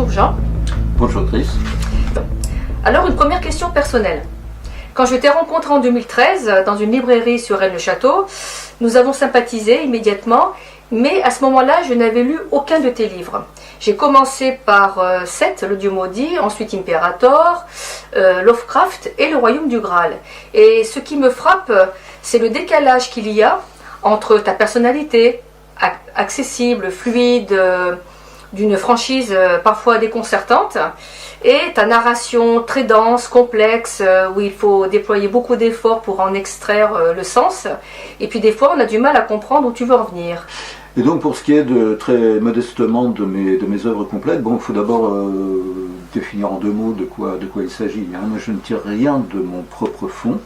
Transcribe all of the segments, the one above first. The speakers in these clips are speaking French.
Bonjour Jean. Bonjour Chris. Alors une première question personnelle. Quand je t'ai rencontré en 2013 dans une librairie sur Rennes-le-Château, nous avons sympathisé immédiatement, mais à ce moment-là, je n'avais lu aucun de tes livres. J'ai commencé par Seth, le Dieu maudit, ensuite Imperator, Lovecraft et Le Royaume du Graal. Et ce qui me frappe, c'est le décalage qu'il y a entre ta personnalité accessible, fluide, d'une franchise parfois déconcertante, et ta narration très dense, complexe, où il faut déployer beaucoup d'efforts pour en extraire le sens. Et puis des fois, on a du mal à comprendre où tu veux en venir. Et donc pour ce qui est de très modestement de mes œuvres complètes, bon, il faut d'abord définir en deux mots de quoi il s'agit. Hein. Moi, je ne tire rien de mon propre fond,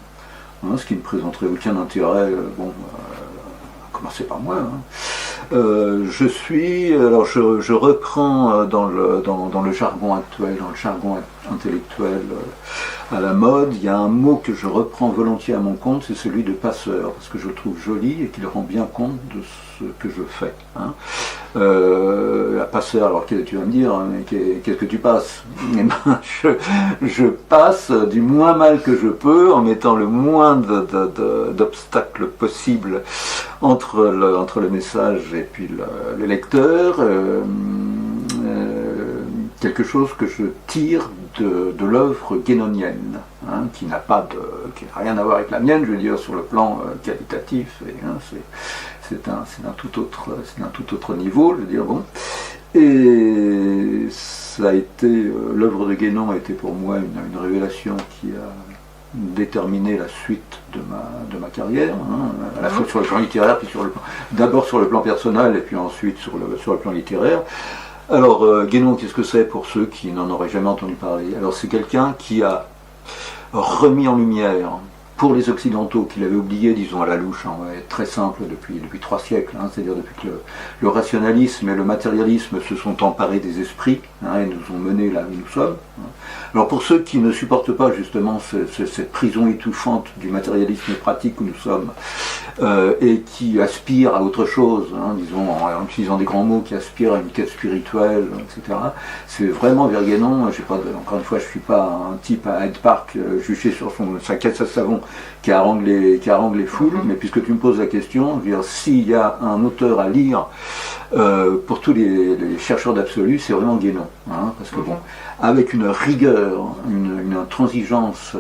hein, ce qui ne présenterait aucun intérêt. À commencer par moi. Hein. Je reprends dans le jargon actuel, dans le jargon intellectuel à la mode, il y a un mot que je reprends volontiers à mon compte, c'est celui de passeur, parce que je le trouve joli et qu'il rend bien compte de ce que je fais. Hein. Passeur, alors tu vas me dire, hein, qu'est-ce que tu passes? Eh ben, je passe du moins mal que je peux, en mettant le moins d'obstacles possibles entre le message et puis le lecteur, quelque chose que je tire de l'œuvre guénonienne, hein, qui n'a rien à voir avec la mienne, je veux dire, sur le plan qualitatif, et, hein, c'est un tout autre niveau, je veux dire, bon. Et ça a été, l'œuvre de Guénon a été pour moi une révélation qui a déterminé la suite de ma carrière, hein, à la fois sur le plan littéraire, puis d'abord sur le plan personnel, et puis ensuite sur le plan littéraire. Alors, Guénon, qu'est-ce que c'est pour ceux qui n'en auraient jamais entendu parler? Alors, c'est quelqu'un qui a remis en lumière, pour les Occidentaux, qui l'avaient oublié, disons à la louche, hein, ouais, très simple depuis 3 siècles, hein, c'est-à-dire depuis que le rationalisme et le matérialisme se sont emparés des esprits, hein, et nous ont menés là où nous sommes. Hein. Alors pour ceux qui ne supportent pas justement cette prison étouffante du matérialisme pratique où nous sommes, et qui aspirent à autre chose, hein, disons en utilisant des grands mots, qui aspirent à une quête spirituelle, etc., c'est vraiment vers Guénon. Encore une fois, je ne suis pas un type à Hyde Park juché sur sa caisse à savon qui harangue les foules, mais puisque tu me poses la question, je veux dire, s'il y a un auteur à lire pour tous les chercheurs d'absolu, c'est vraiment Guénon, hein, parce que bon, avec une rigueur, une intransigeance,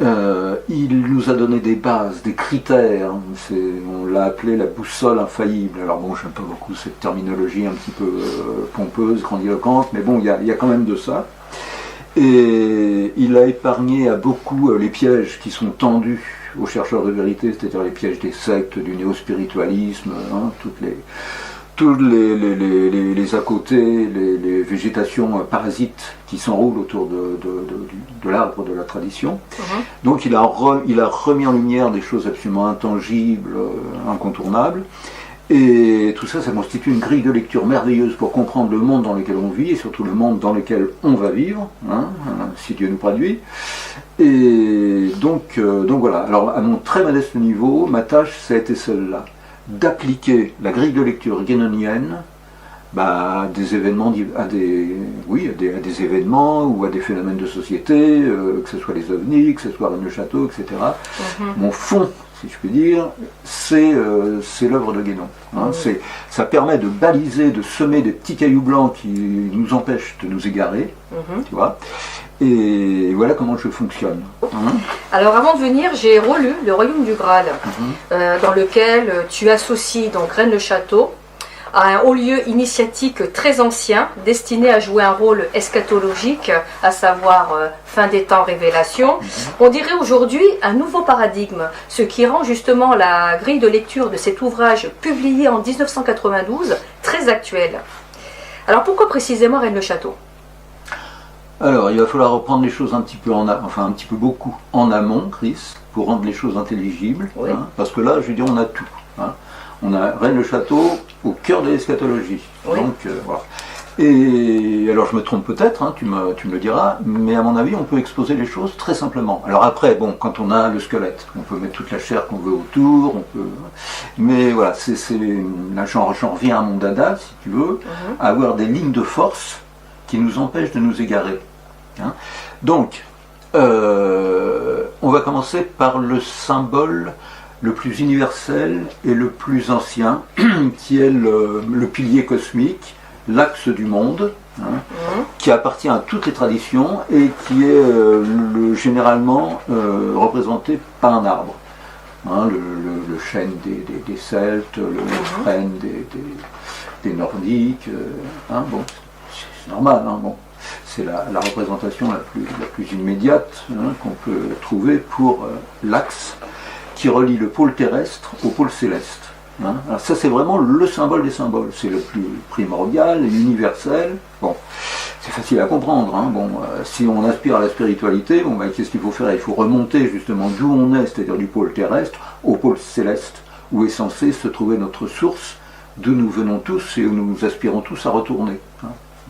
il nous a donné des bases, des critères, on l'a appelé la boussole infaillible. Alors bon, j'aime pas beaucoup cette terminologie un petit peu pompeuse, grandiloquente, mais bon, il y a quand même de ça. Et il a épargné à beaucoup les pièges qui sont tendus aux chercheurs de vérité, c'est-à-dire les pièges des sectes, du néo-spiritualisme, hein, tous les à côté, les végétations parasites qui s'enroulent autour de l'arbre de la tradition. Donc il a remis en lumière des choses absolument intangibles, incontournables. Et tout ça, ça constitue une grille de lecture merveilleuse pour comprendre le monde dans lequel on vit et surtout le monde dans lequel on va vivre, hein, si Dieu nous produit. Et donc voilà. Alors à mon très modeste niveau, ma tâche, ça a été celle-là, d'appliquer la grille de lecture guénonienne à des événements, à des événements ou à des phénomènes de société, que ce soit les ovnis, que ce soit Rennes-le-Château, etc. Mon fond, si je puis dire, c'est l'œuvre de Guénon. Hein. Ça permet de baliser, de semer des petits cailloux blancs qui nous empêchent de nous égarer, tu vois. Et voilà comment je fonctionne. Hein. Alors avant de venir, j'ai relu Le Royaume du Graal, dans lequel tu associes donc Rennes-le-Château à un haut lieu initiatique très ancien, destiné à jouer un rôle eschatologique, à savoir fin des temps, révélation. On dirait aujourd'hui un nouveau paradigme, ce qui rend justement la grille de lecture de cet ouvrage publié en 1992 très actuel. Alors pourquoi précisément Rennes-le-Château? Alors, il va falloir reprendre les choses un petit peu beaucoup en amont, Chris, pour rendre les choses intelligibles, oui. Hein, parce que là, je veux dire, on a tout. Hein. On a Rennes-le-Château au cœur de l'eschatologie. Oui. Donc, voilà. Et alors, je me trompe peut-être, hein, tu me le diras, mais à mon avis, on peut exposer les choses très simplement. Alors après, bon, quand on a le squelette, on peut mettre toute la chair qu'on veut autour, mais voilà, là, j'en reviens à mon dada, si tu veux, à avoir des lignes de force qui nous empêche de nous égarer. Hein. Donc, on va commencer par le symbole le plus universel et le plus ancien, qui est le pilier cosmique, l'axe du monde, hein, qui appartient à toutes les traditions et qui est généralement représenté par un arbre. Hein, le chêne des Celtes, le frêne des Nordiques, hein, bon, c'est normal, hein, bon. C'est la représentation la plus immédiate, hein, qu'on peut trouver pour l'axe qui relie le pôle terrestre au pôle céleste. Hein. Alors ça, c'est vraiment le symbole des symboles. C'est le plus primordial, universel. Bon, c'est facile à comprendre. Hein. Bon, si on aspire à la spiritualité, bon, ben, qu'est-ce qu'il faut faire? Il faut remonter justement d'où on est, c'est-à-dire du pôle terrestre, au pôle céleste, où est censée se trouver notre source, d'où nous venons tous et où nous aspirons tous à retourner. Hein.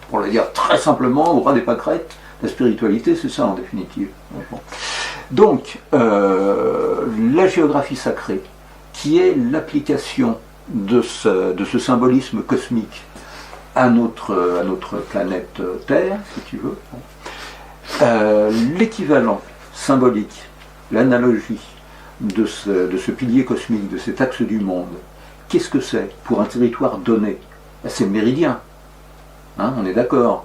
Pour le dire très simplement, au ras des pâquerettes, la spiritualité, c'est ça en définitive. Bon. Donc, la géographie sacrée, qui est l'application de ce symbolisme cosmique à notre planète Terre, si tu veux, bon. L'équivalent symbolique, l'analogie de ce pilier cosmique, de cet axe du monde, qu'est-ce que c'est pour un territoire donné? C'est le méridien. Hein, on est d'accord.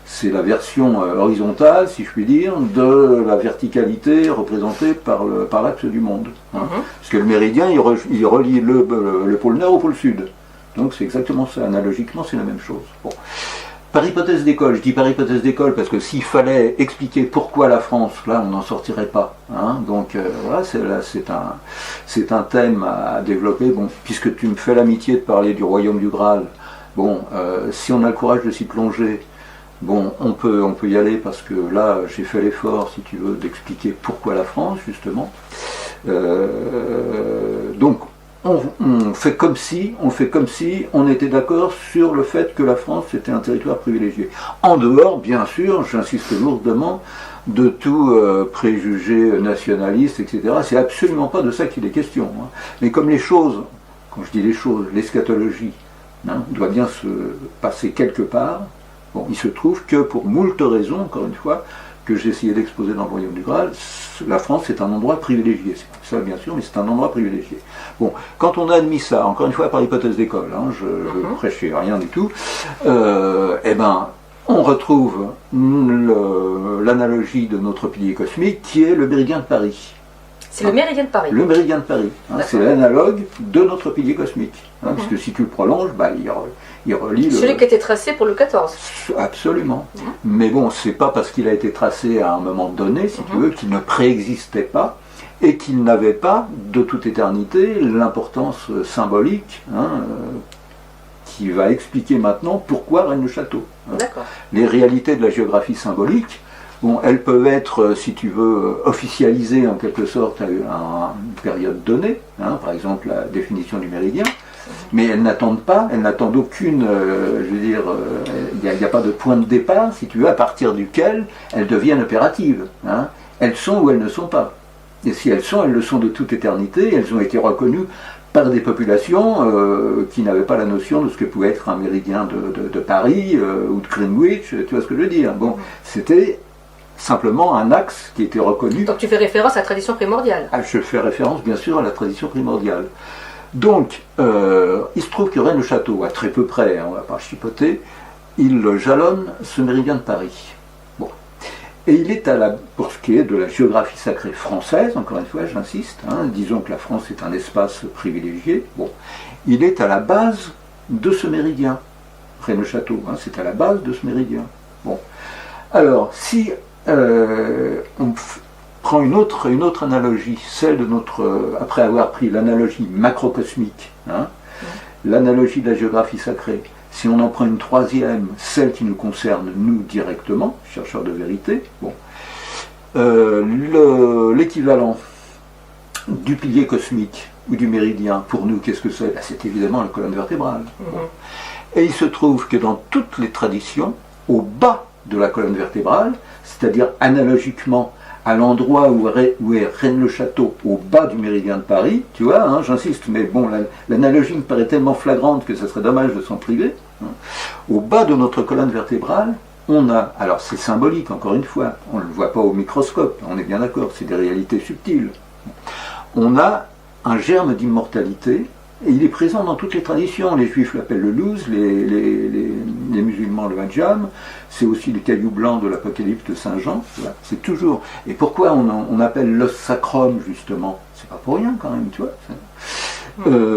C'est la version horizontale, si je puis dire, de la verticalité représentée par l'axe du monde. Hein. Parce que le méridien, il relie le pôle nord au pôle sud. Donc c'est exactement ça. Analogiquement, c'est la même chose. Bon. Par hypothèse d'école, je dis par hypothèse d'école parce que s'il fallait expliquer pourquoi la France, là, on n'en sortirait pas. Hein. Donc voilà, c'est un thème à développer. Bon, puisque tu me fais l'amitié de parler du royaume du Graal, bon, si on a le courage de s'y plonger, bon, on peut y aller parce que là, j'ai fait l'effort, si tu veux, d'expliquer pourquoi la France, justement. Donc, on fait comme si on était d'accord sur le fait que la France était un territoire privilégié. En dehors, bien sûr, j'insiste lourdement, de tout préjugé nationaliste, etc. C'est absolument pas de ça qu'il est question. Hein. Mais comme les choses, quand je dis les choses, l'eschatologie, hein, doit bien se passer quelque part. Bon, il se trouve que pour moult raisons, encore une fois, que j'ai essayé d'exposer dans le royaume du Graal, la France est un endroit privilégié. C'est ça, bien sûr, mais c'est un endroit privilégié. Bon, quand on a admis ça, encore une fois par hypothèse d'école, hein, je prêchais rien du tout, eh ben, on retrouve l'analogie de notre pilier cosmique qui est le méridien de Paris. C'est le méridien de Paris. Le méridien de Paris. Hein, c'est l'analogue de notre pilier cosmique. Hein, puisque si tu le prolonges, bah, il relie celui qui a été tracé pour le 14. Absolument. Mais bon, c'est pas parce qu'il a été tracé à un moment donné, si tu veux, qu'il ne préexistait pas et qu'il n'avait pas, de toute éternité, l'importance symbolique qui va expliquer maintenant pourquoi règne le château. Hein. D'accord. Les réalités de la géographie symbolique, bon, elles peuvent être, si tu veux, officialisées en quelque sorte à une période donnée, hein, par exemple la définition du méridien, mais elles n'attendent aucune, je veux dire, il n'y a pas de point de départ, si tu veux, à partir duquel elles deviennent opératives. Hein. Elles sont ou elles ne sont pas. Et si elles le sont de toute éternité, elles ont été reconnues par des populations qui n'avaient pas la notion de ce que pouvait être un méridien de Paris ou de Greenwich, tu vois ce que je veux dire. Bon, c'était simplement un axe qui était reconnu. Donc tu fais référence à la tradition primordiale. Ah, je fais référence bien sûr à la tradition primordiale. Donc, il se trouve que Rennes-le-Château, à très peu près, on ne va pas chipoter, il jalonne ce méridien de Paris. Bon. Et il est pour ce qui est de la géographie sacrée française, encore une fois, j'insiste, hein, disons que la France est un espace privilégié, bon, il est à la base de ce méridien. Rennes-le-Château, hein, c'est à la base de ce méridien. Bon. Alors, si on prend une autre analogie, celle de après avoir pris l'analogie macrocosmique, hein, l'analogie de la géographie sacrée, si on en prend une troisième, celle qui nous concerne nous directement, chercheurs de vérité, bon, l'équivalent du pilier cosmique ou du méridien, pour nous, qu'est-ce que c'est? C'est évidemment la colonne vertébrale. Bon. Et il se trouve que dans toutes les traditions, au bas de la colonne vertébrale, c'est-à-dire analogiquement à l'endroit où est Rennes-le-Château, au bas du méridien de Paris, tu vois, hein, j'insiste, mais bon, l'analogie me paraît tellement flagrante que ce serait dommage de s'en priver. hein. Au bas de notre colonne vertébrale, on a, alors c'est symbolique encore une fois, on ne le voit pas au microscope, on est bien d'accord, c'est des réalités subtiles. On a un germe d'immortalité, et il est présent dans toutes les traditions. Les juifs l'appellent le luz, les musulmans le hadjam, c'est aussi le caillou blanc de l'Apocalypse de Saint Jean, voilà. C'est toujours. Et pourquoi on appelle l'os sacrum justement? C'est pas pour rien quand même, tu vois.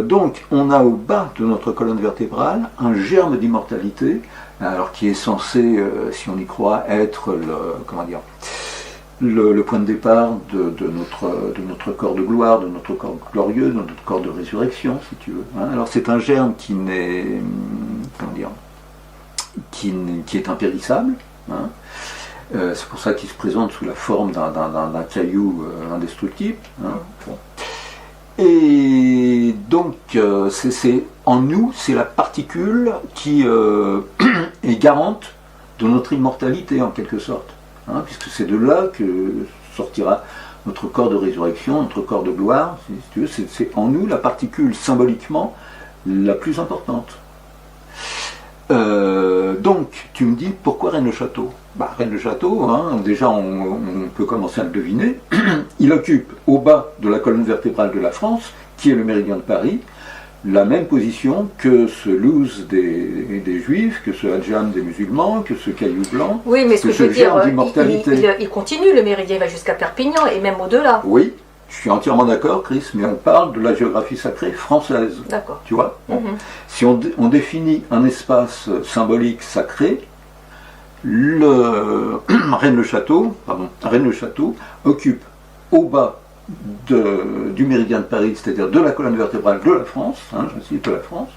Donc on a au bas de notre colonne vertébrale un germe d'immortalité, alors qui est censé, si on y croit, être le point de départ de notre corps de gloire, de notre corps glorieux, de notre corps de résurrection, si tu veux. Hein. Alors c'est un germe qui n'est, qui est impérissable. Hein. C'est pour ça qu'il se présente sous la forme d'un caillou indestructible. Hein. Bon. Et donc, en nous, c'est la particule qui est garante de notre immortalité, en quelque sorte. Hein, puisque c'est de là que sortira notre corps de résurrection, notre corps de gloire. Si tu veux, c'est en nous la particule symboliquement la plus importante. Donc, tu me dis, pourquoi Rennes-le-Château? Rennes-le-Château, hein, déjà on peut commencer à le deviner, il occupe au bas de la colonne vertébrale de la France, qui est le méridien de Paris, la même position que ce luz des juifs, que ce hadjam des musulmans, que ce caillou blanc, oui, mais ce que je veux dire, d'immortalité. Il continue, le méridien va jusqu'à Perpignan et même au-delà. Oui, je suis entièrement d'accord, Chris, mais on parle de la géographie sacrée française. D'accord. Tu vois, bon. Si on définit un espace symbolique sacré, Rennes-le-Château occupe au bas du méridien de Paris, c'est-à-dire de la colonne vertébrale de la France, j'insiste, de la France,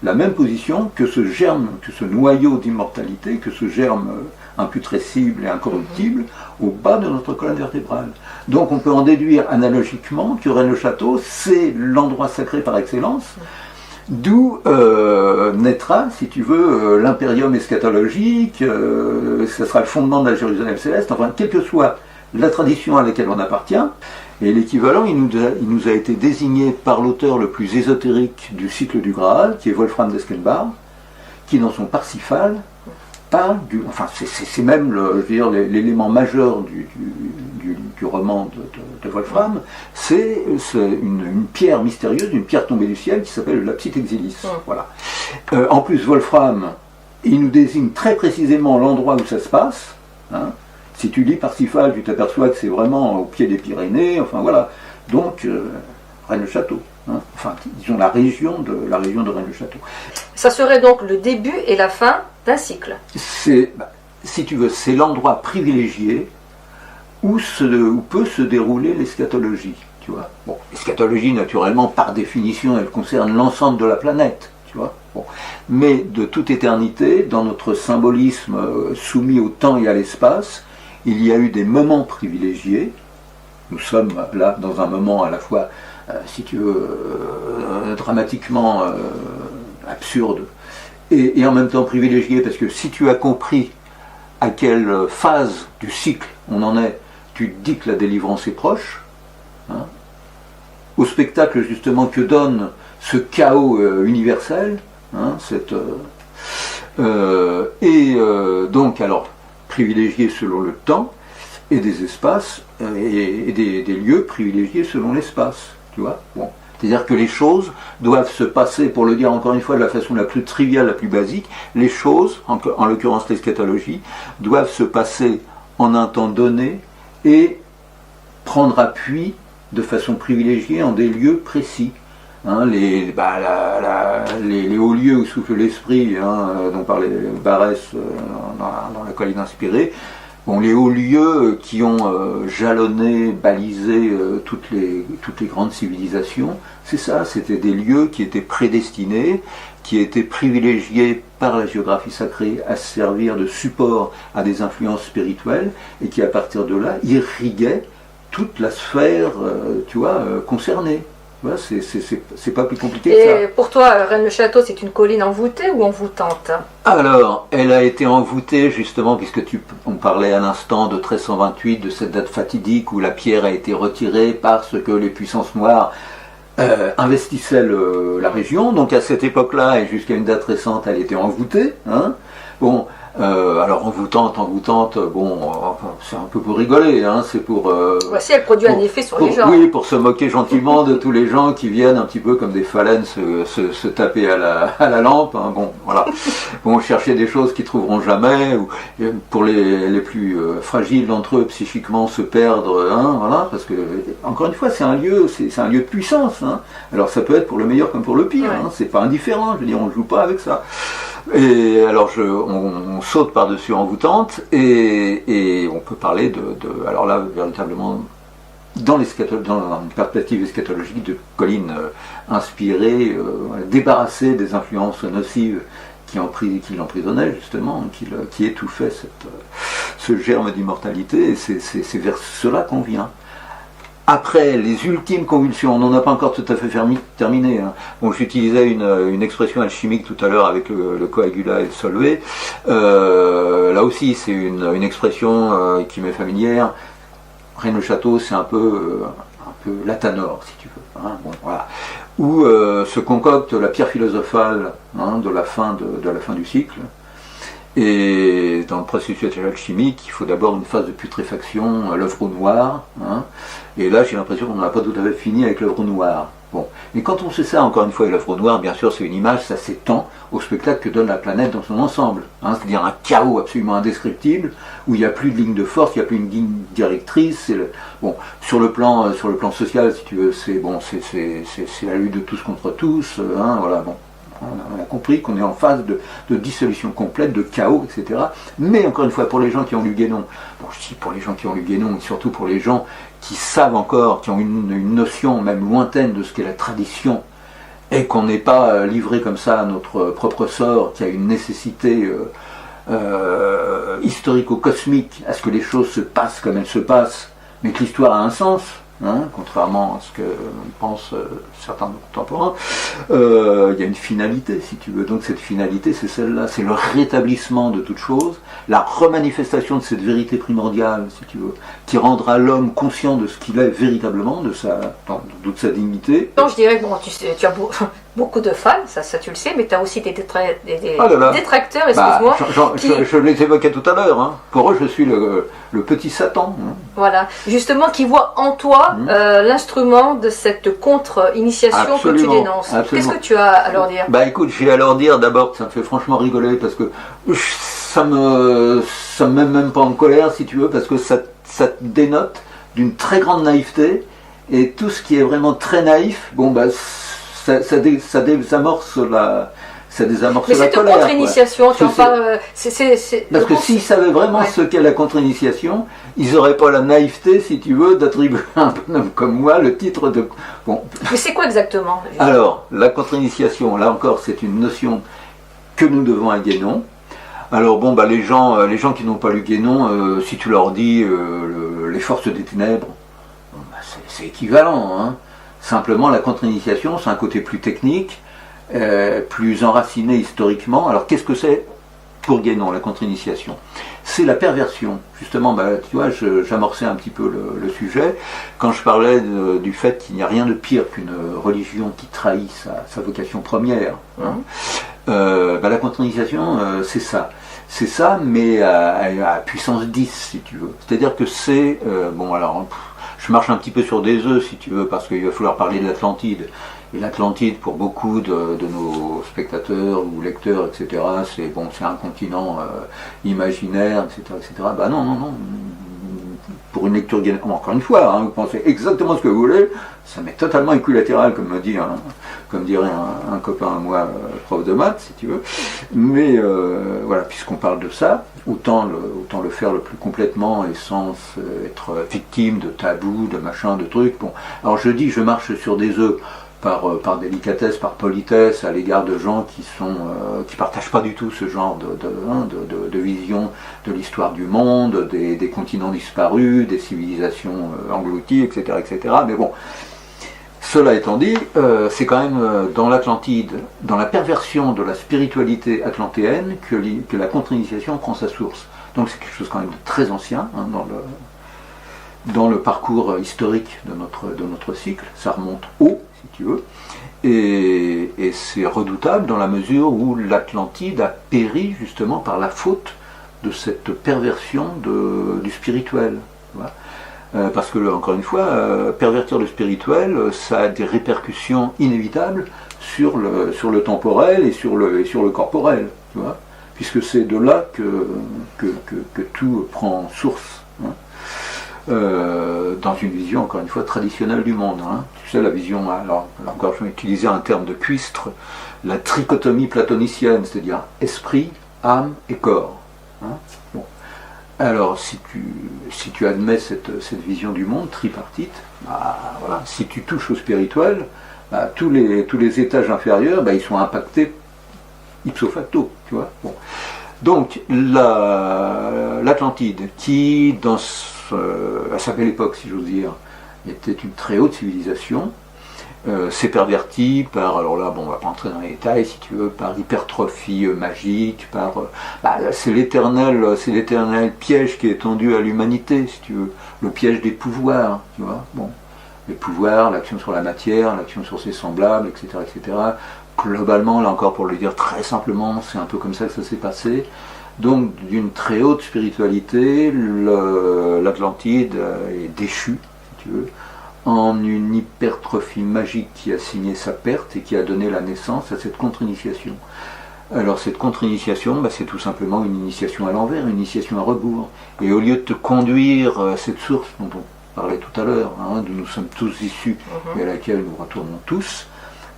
la même position que ce germe, que ce noyau d'immortalité, que ce germe imputrescible et incorruptible au bas de notre colonne vertébrale. Donc on peut en déduire analogiquement que Rennes-le-Château, c'est l'endroit sacré par excellence, d'où naîtra, si tu veux, l'impérium eschatologique, ce sera le fondement de la Jérusalem céleste, enfin, quelle que soit la tradition à laquelle on appartient. Et l'équivalent, il nous a été désigné par l'auteur le plus ésotérique du cycle du Graal, qui est Wolfram d'Esquenbar, qui dans son Parsifal parle du... Enfin, c'est même l'élément majeur du roman de Wolfram, c'est une pierre mystérieuse, une pierre tombée du ciel qui s'appelle le Lapsit Exilis. Voilà. En plus, Wolfram, il nous désigne très précisément l'endroit où ça se passe. Hein. Si tu lis Parsifal, tu t'aperçois que c'est vraiment au pied des Pyrénées, enfin voilà. Donc, Rennes-le-Château. Hein. Enfin, disons la région de Rennes-le-Château. Ça serait donc le début et la fin d'un cycle. Si tu veux, c'est l'endroit privilégié où peut se dérouler l'eschatologie. Tu vois. Bon, l'eschatologie, naturellement, par définition, elle concerne l'ensemble de la planète. Tu vois. Bon. Mais de toute éternité, dans notre symbolisme soumis au temps et à l'espace, il y a eu des moments privilégiés. Nous sommes là dans un moment à la fois, si tu veux, dramatiquement absurde et en même temps privilégié, parce que si tu as compris à quelle phase du cycle on en est, tu te dis que la délivrance est proche. Hein, au spectacle justement que donne ce chaos universel, hein, donc alors privilégié selon le temps, et des espaces et des lieux privilégiés selon l'espace, tu vois. Bon. C'est-à-dire que les choses doivent se passer, pour le dire encore une fois de la façon la plus triviale, la plus basique, les choses, en l'occurrence l'eschatologie, doivent se passer en un temps donné et prendre appui de façon privilégiée en des lieux précis. Hein, les hauts lieux où souffle l'esprit, dont parlait Barès dans la colline inspirée, bon, les hauts lieux qui ont jalonné, balisé toutes les grandes civilisations, c'est ça, c'était des lieux qui étaient prédestinés, qui étaient privilégiés par la géographie sacrée à servir de support à des influences spirituelles, et qui à partir de là irriguaient toute la sphère concernée. Ouais, c'est pas plus compliqué que ça. Et pour toi, Rennes-le-Château, c'est une colline envoûtée ou envoûtante? Alors, elle a été envoûtée justement, puisque on parlait à l'instant de 1328, de cette date fatidique où la pierre a été retirée parce que les puissances noires investissait la région. Donc à cette époque-là, et jusqu'à une date récente, elle était envoûtée. Hein. Bon, alors envoûtante, bon, c'est un peu pour rigoler, hein, c'est pour... Voici, elle produit un effet sur les gens. Oui, pour se moquer gentiment de tous les gens qui viennent un petit peu comme des phalènes se taper à la lampe. Hein, bon, voilà. Bon, chercher des choses qu'ils trouveront jamais, ou pour les plus fragiles d'entre eux, psychiquement se perdre, hein, voilà, parce que, encore une fois, c'est un lieu de puissance. Hein. Alors ça peut être pour le meilleur comme pour le pire, hein, c'est pas indifférent, je veux dire, on joue pas avec ça. Et alors on saute par-dessus envoûtante et on peut parler alors là véritablement dans une perspective eschatologique de Colline inspirée, débarrassée des influences nocives qui l'emprisonnait justement, qui étouffait ce germe d'immortalité, et c'est vers cela qu'on vient. Après les ultimes convulsions, on n'en a pas encore tout à fait terminé. Hein. Bon, j'utilisais une expression alchimique tout à l'heure avec le coagula et le solvay. Là aussi, c'est une expression qui m'est familière. Rennes-le-Château, c'est un peu Latanor, si tu veux. Hein. Bon, voilà. Où se concocte la pierre philosophale, hein, de la fin du cycle. Et dans le processus alchimique, il faut d'abord une phase de putréfaction, l'œuvre noire. Hein. Et là, j'ai l'impression qu'on n'a pas tout à fait fini avec l'œuvre noire. Bon. Mais quand on sait ça, encore une fois, et l'œuvre noire, bien sûr, c'est une image, ça s'étend au spectacle que donne la planète dans son ensemble. Hein. C'est-à-dire un chaos absolument indescriptible, où il n'y a plus de ligne de force, il n'y a plus une ligne directrice. Bon, sur le plan social, si tu veux, c'est la lutte de tous contre tous. Hein, voilà, bon. On a compris qu'on est en phase de dissolution complète, de chaos, etc. Mais encore une fois, pour les gens qui ont lu Guénon, bon, je dis pour les gens qui ont lu Guénon, mais surtout pour les gens qui savent encore, qui ont une notion même lointaine de ce qu'est la tradition, et qu'on n'est pas livré comme ça à notre propre sort, qui a une nécessité historico-cosmique à ce que les choses se passent comme elles se passent, mais que l'histoire a un sens. Hein, contrairement à ce que pensent certains de nos contemporains, il y a une finalité, si tu veux. Donc cette finalité, c'est celle-là, c'est le rétablissement de toute chose, la remanifestation de cette vérité primordiale, si tu veux, qui rendra l'homme conscient de ce qu'il est véritablement, de toute sa dignité. Non, je dirais, bon, tu as beaucoup de fans, ça tu le sais, mais tu as aussi des détracteurs, excuse-moi. Je les évoquais tout à l'heure, hein. Pour eux, je suis le petit Satan. Hein. Voilà, justement, qui voit en toi l'instrument de cette contre-initiation que tu dénonces. Qu'est-ce que tu as à leur dire? Bah écoute, j'ai à leur dire d'abord que ça me fait franchement rigoler, parce que ça me met même pas en colère, si tu veux, parce que ça dénote d'une très grande naïveté, et tout ce qui est vraiment très naïf, bon bah ça désamorce la colère. Mais cette contre-initiation, tu en parles... Parce que s'ils savaient vraiment ce qu'est la contre-initiation, ils n'auraient pas la naïveté, si tu veux, d'attribuer à un bonhomme comme moi le titre de... Bon. Mais c'est quoi exactement? Alors, la contre-initiation, là encore, c'est une notion que nous devons à Guénon. Alors bon, bah, les gens qui n'ont pas lu Guénon, si tu leur dis les forces des ténèbres, bon, bah, c'est équivalent. Hein. Simplement, la contre-initiation, c'est un côté plus technique, plus enraciné historiquement. Alors qu'est-ce que c'est pour Guénon, la contre-initiation? C'est la perversion. Justement, bah, tu vois, j'amorçais un petit peu le sujet quand je parlais du fait qu'il n'y a rien de pire qu'une religion qui trahit sa vocation première. Hein. Bah, la contre-initiation, c'est ça. C'est ça, mais à puissance 10, si tu veux. C'est-à-dire que c'est... bon, alors, je marche un petit peu sur des œufs, si tu veux, parce qu'il va falloir parler de l'Atlantide. Et l'Atlantide, pour beaucoup de nos spectateurs ou lecteurs, etc., c'est un continent imaginaire, etc. Bah non. Pour une lecture guénonaise, encore une fois, hein, vous pensez exactement ce que vous voulez, ça m'est totalement équilatéral, comme dirait un copain à moi, prof de maths, si tu veux. Mais voilà, puisqu'on parle de ça, autant le faire le plus complètement et sans être victime de tabous, de machins, de trucs. Bon, alors je marche sur des œufs. Par délicatesse, par politesse à l'égard de gens qui partagent pas du tout ce genre de vision de l'histoire du monde, des continents disparus, des civilisations englouties, etc., etc. Mais bon, cela étant dit, c'est quand même dans l'Atlantide, dans la perversion de la spiritualité atlantéenne que la contre-initiation prend sa source. Donc c'est quelque chose quand même de très ancien, hein, dans le parcours historique de notre cycle. Ça remonte haut, si tu veux. Et c'est redoutable dans la mesure où l'Atlantide a péri justement par la faute de cette perversion du spirituel. Tu vois. Parce que, encore une fois, pervertir le spirituel, ça a des répercussions inévitables sur le temporel et sur le corporel. Tu vois, puisque c'est de là que tout prend source. Hein. Dans une vision, encore une fois, traditionnelle du monde. Hein. Tu sais, la vision, alors encore je vais utiliser un terme de cuistre, la trichotomie platonicienne, c'est-à-dire esprit, âme et corps. Hein. Bon. Alors, si tu admets cette vision du monde tripartite, bah, voilà, si tu touches au spirituel, bah, tous les étages inférieurs, bah, ils sont impactés ipso facto, tu vois. Bon. Donc, l'Atlantide, qui, à sa belle époque, si j'ose dire, était une très haute civilisation, s'est pervertie par, alors là, bon, on va pas entrer dans les détails, si tu veux, par hypertrophie magique, c'est l'éternel piège qui est tendu à l'humanité, si tu veux, le piège des pouvoirs, tu vois, bon, les pouvoirs, l'action sur la matière, l'action sur ses semblables, etc., etc. Globalement, là encore pour le dire très simplement, c'est un peu comme ça que ça s'est passé. Donc d'une très haute spiritualité, l'Atlantide est déchue, si tu veux, en une hypertrophie magique qui a signé sa perte et qui a donné la naissance à cette contre-initiation. Alors cette contre-initiation, bah, c'est tout simplement une initiation à l'envers, une initiation à rebours. Et au lieu de te conduire à cette source dont on parlait tout à l'heure, hein, d'où nous sommes tous issus et à laquelle nous retournons tous,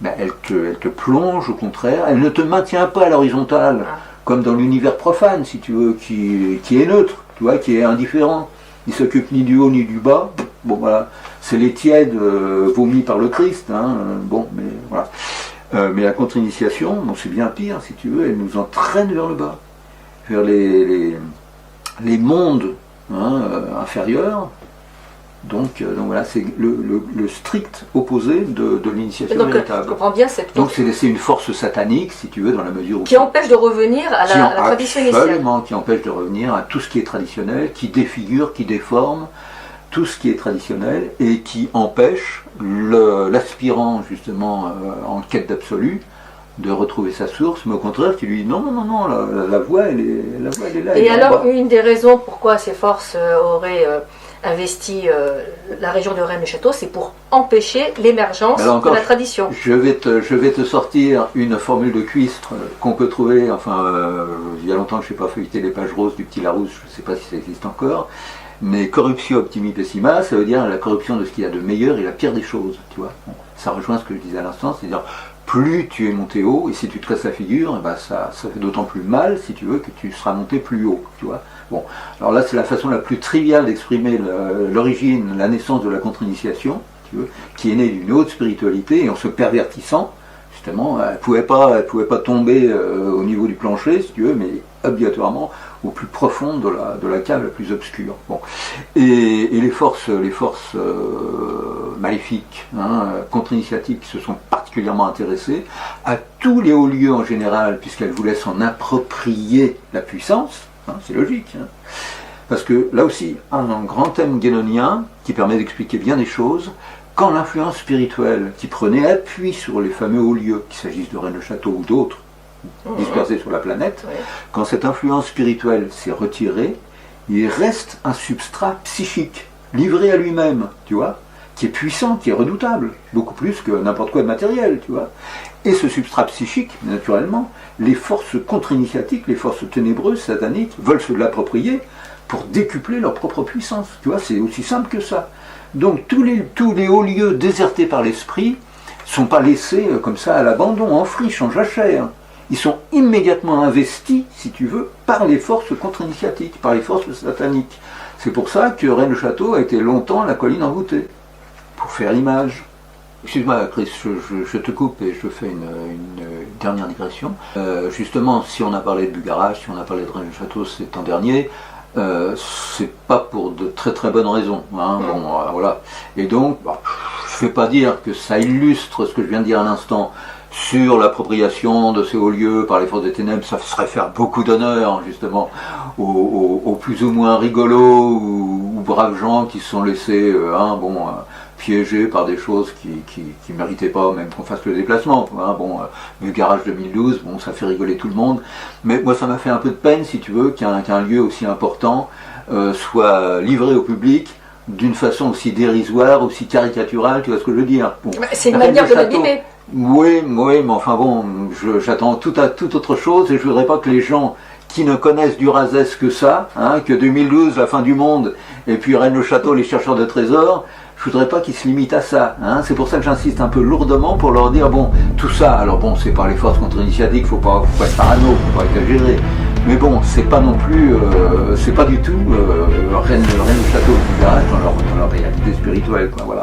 bah, elle te plonge au contraire, elle ne te maintient pas à l'horizontale, comme dans l'univers profane, si tu veux, qui est neutre, tu vois, qui est indifférent. Il s'occupe ni du haut ni du bas. Bon voilà, c'est les tièdes vomis par le Christ. Hein, bon, mais voilà. Mais la contre-initiation, bon, c'est bien pire, si tu veux, elle nous entraîne vers le bas, vers les mondes inférieurs. Donc voilà, c'est le strict opposé de l'initiation véritable. Je comprends bien cette. Donc c'est une force satanique, si tu veux, dans la mesure où qui empêche de revenir à la tradition initiale. Absolument, qui empêche de revenir à tout ce qui est traditionnel, qui défigure, qui déforme tout ce qui est traditionnel et qui empêche l'aspirant justement en quête d'absolu de retrouver sa source, mais au contraire qui lui dit non, la voie elle est là. Et alors une des raisons pourquoi ces forces auraient investi la région de Rennes-le-Château, c'est pour empêcher l'émergence de la tradition. Je vais te sortir une formule de cuistre qu'on peut trouver, il y a longtemps que je n'ai pas feuilleté les pages roses du petit Larousse, je ne sais pas si ça existe encore, mais corruptio optimi pessima, ça veut dire la corruption de ce qu'il y a de meilleur et la pire des choses, tu vois. Bon, ça rejoint ce que je disais à l'instant, c'est-à-dire plus tu es monté haut, et si tu te casses la figure, eh ben ça fait d'autant plus mal, si tu veux, que tu seras monté plus haut, tu vois. Bon, alors là c'est la façon la plus triviale d'exprimer l'origine, la naissance de la contre-initiation, tu veux, qui est née d'une haute spiritualité, et en se pervertissant, justement, elle pouvait pas tomber au niveau du plancher, si tu veux, mais obligatoirement au plus profond de la cave la plus obscure. Bon. Et les forces maléfiques, contre-initiatiques, qui se sont particulièrement intéressées à tous les hauts lieux en général, puisqu'elles voulaient s'en approprier la puissance, c'est logique. Parce que là aussi, un grand thème guénonien qui permet d'expliquer bien des choses, quand l'influence spirituelle qui prenait appui sur les fameux hauts lieux, qu'il s'agisse de Rennes-le-Château ou d'autres, dispersés sur la planète, quand cette influence spirituelle s'est retirée, il reste un substrat psychique, livré à lui-même, tu vois, qui est puissant, qui est redoutable, beaucoup plus que n'importe quoi de matériel, tu vois. Et ce substrat psychique, naturellement, les forces contre-initiatiques, les forces ténébreuses, sataniques, veulent se l'approprier pour décupler leur propre puissance, tu vois, c'est aussi simple que ça. Donc tous les hauts lieux désertés par l'esprit ne sont pas laissés comme ça à l'abandon, en friche, en jachère. Ils sont immédiatement investis, si tu veux, par les forces contre-initiatiques, par les forces sataniques. C'est pour ça que Rennes-le-Château a été longtemps la colline envoûtée, pour faire image. Excuse-moi Chris, je te coupe et je fais une dernière digression. Justement, si on a parlé de Bugarach, si on a parlé de Rennes-le-Château, c'est en dernier, c'est pas pour de très très bonnes raisons. Voilà. Et donc, je ne vais pas dire que ça illustre ce que je viens de dire à l'instant, sur l'appropriation de ces hauts lieux par les forces des ténèbres, ça serait faire beaucoup d'honneur justement aux plus ou moins rigolos ou braves gens qui se sont laissés piégés par des choses qui méritaient pas même qu'on fasse le déplacement. Le garage 2012, ça fait rigoler tout le monde, mais moi ça m'a fait un peu de peine, si tu veux, qu'un lieu aussi important soit livré au public d'une façon aussi dérisoire, aussi caricaturale, tu vois ce que je veux dire. Bon, c'est une manière de l'abîmer. Oui, mais enfin bon, j'attends tout autre chose et je voudrais pas que les gens qui ne connaissent Durazès que ça, que 2012, la fin du monde, et puis Rennes-le-Château, les chercheurs de trésors, je voudrais pas qu'ils se limitent à ça. C'est pour ça que j'insiste un peu lourdement pour leur dire, bon, tout ça, alors bon, c'est par les forces contre-initiatiques, faut pas être parano, faut pas exagérer, mais bon, c'est pas non plus, c'est pas du tout Rennes-le-Château qui dans leur réalité spirituelle, quoi, voilà.